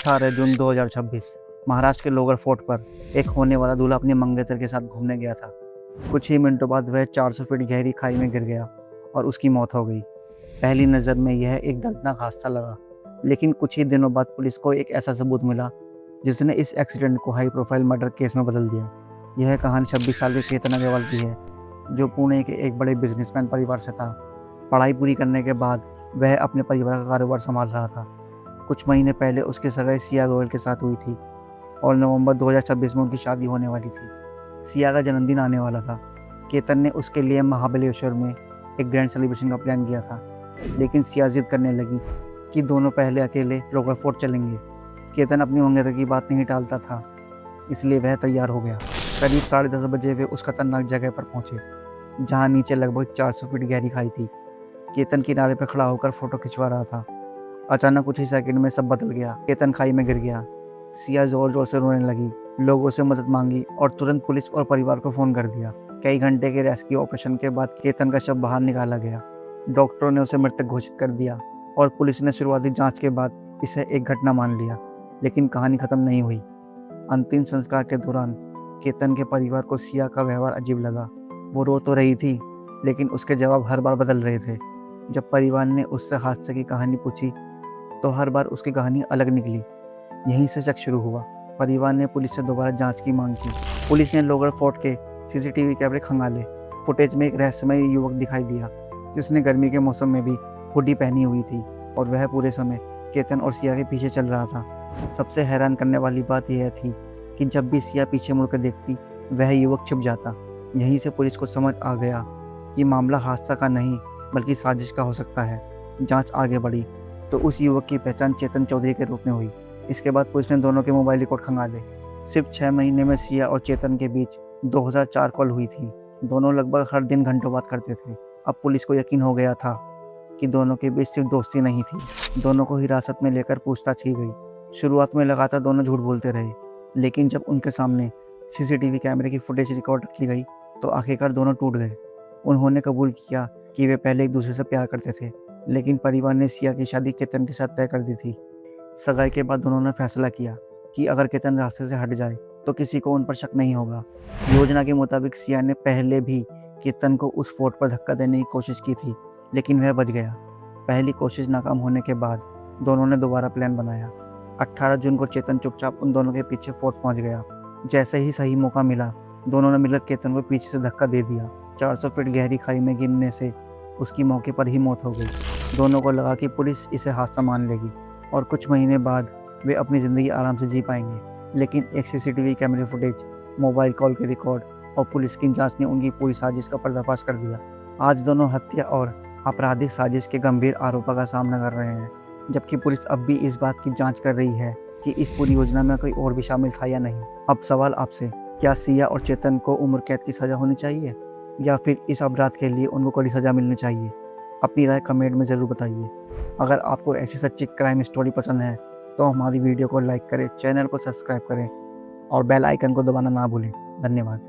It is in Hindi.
18 जून 2026 महाराष्ट्र के लोअर फोर्ट पर एक होने वाला दूल्हा अपने मंगेतर के साथ घूमने गया था। कुछ ही मिनटों बाद वह 400 फीट गहरी खाई में गिर गया और उसकी मौत हो गई। पहली नज़र में यह एक दर्दनाक हादसा लगा, लेकिन कुछ ही दिनों बाद पुलिस को एक ऐसा सबूत मिला जिसने इस एक्सीडेंट को हाई प्रोफाइल मर्डर केस में बदल दिया। यह कहानी 26 साल के केतन अग्रवाल की है, जो पुणे के एक बड़े बिजनेसमैन परिवार से था। पढ़ाई पूरी करने के बाद वह अपने परिवार का कारोबार संभाल रहा था। कुछ महीने पहले उसकी सगाई सिया गोयल के साथ हुई थी और नवंबर 2026 में उनकी शादी होने वाली थी। सिया का जन्मदिन आने वाला था। केतन ने उसके लिए महाबलेश्वर में एक ग्रैंड सेलिब्रेशन का प्लान किया था, लेकिन सिया जिद करने लगी कि दोनों पहले अकेले लोअर फोर्ट चलेंगे। केतन अपनी मंगेतर की बात नहीं टालता था, इसलिए वह तैयार हो गया। करीब 10:30 बजे वे उस खतरनाक जगह पर पहुंचे, जहां नीचे लगभग 400 फीट गहरी खाई थी। केतन किनारे पर खड़ा होकर फोटो खिंचवा रहा था। अचानक कुछ ही सेकंड में सब बदल गया। केतन खाई में गिर गया। सिया जोर जोर से रोने लगी, लोगों से मदद मांगी और तुरंत पुलिस और परिवार को फोन कर दिया। कई घंटे के रेस्क्यू ऑपरेशन के बाद केतन का शव बाहर निकाला गया। डॉक्टरों ने उसे मृतक घोषित कर दिया और पुलिस ने शुरुआती जांच के बाद इसे एक घटना मान लिया। लेकिन कहानी खत्म नहीं हुई। अंतिम संस्कार के दौरान केतन के परिवार को सिया का व्यवहार अजीब लगा। वो रो तो रही थी, लेकिन उसके जवाब हर बार बदल रहे थे। जब परिवार ने उससे हादसे की कहानी पूछी तो हर बार उसकी कहानी अलग निकली। यहीं से शक शुरू हुआ। परिवार ने पुलिस से दोबारा जांच की मांग की। पुलिस ने लोअर फोर्ट के सीसीटीवी कैमरे खंगाले। फुटेज में एक रहस्यमय युवक दिखाई दिया, जिसने गर्मी के मौसम में भी हुडी पहनी हुई थी और वह पूरे समय केतन और सिया के पीछे चल रहा था। सबसे हैरान करने वाली बात यह थी कि जब भी सिया पीछे मुड़कर देखती, वह युवक छिप जाता। यहीं से पुलिस को समझ आ गया कि मामला हादसा का नहीं बल्कि साजिश का हो सकता है। जांच आगे बढ़ी तो उस युवक की पहचान चेतन चौधरी के रूप में हुई। इसके बाद पुलिस ने दोनों के मोबाइल रिकॉर्ड खंगाले। सिर्फ 6 महीने में सिया और चेतन के बीच 2004 कॉल हुई थी। दोनों लगभग हर दिन घंटों बात करते थे। अब पुलिस को यकीन हो गया था कि दोनों के बीच सिर्फ दोस्ती नहीं थी। दोनों को हिरासत में लेकर पूछताछ की गई। शुरुआत में लगातार दोनों झूठ बोलते रहे, लेकिन जब उनके सामने सीसीटीवी कैमरे की फुटेज रिकॉर्ड की गई तो आखिरकार दोनों टूट गए। उन्होंने कबूल किया कि वे पहले एक दूसरे से प्यार करते थे, लेकिन परिवार ने सिया की शादी केतन के साथ तय कर दी थी। सगाई के बाद दोनों ने फैसला किया कि अगर केतन रास्ते से हट जाए तो किसी को उन पर शक नहीं होगा। योजना के मुताबिक सिया ने पहले भी केतन को उस फोर्ट पर धक्का देने की कोशिश की थी, लेकिन वह बच गया। पहली कोशिश नाकाम होने के बाद दोनों ने दोबारा प्लान बनाया। 18 जून को चेतन चुपचाप उन दोनों के पीछे फोर्ट पहुंच गया। जैसे ही सही मौका मिला, दोनों ने मिलकर केतन को पीछे से धक्का दे दिया। 400 फीट गहरी खाई में गिरने से उसकी मौके पर ही मौत हो गई। दोनों को लगा कि पुलिस इसे हादसा मान लेगी और कुछ महीने बाद वे अपनी ज़िंदगी आराम से जी पाएंगे। लेकिन एक सीसीटीवी कैमरे फुटेज, मोबाइल कॉल के रिकॉर्ड और पुलिस की जांच ने उनकी पूरी साजिश का पर्दाफाश कर दिया। आज दोनों हत्या और आपराधिक साजिश के गंभीर आरोपों का सामना कर रहे हैं, जबकि पुलिस अब भी इस बात की जाँच कर रही है कि इस पूरी योजना में कोई और भी शामिल था या नहीं। अब सवाल आपसे, क्या सिया और चेतन को उम्र कैद की सज़ा होनी चाहिए या फिर इस अपराध के लिए उनको कड़ी सज़ा मिलनी चाहिए? अपनी राय कमेंट में ज़रूर बताइए। अगर आपको ऐसी सच्ची क्राइम स्टोरी पसंद है तो हमारी वीडियो को लाइक करें, चैनल को सब्सक्राइब करें और बेल आइकन को दबाना ना भूलें। धन्यवाद।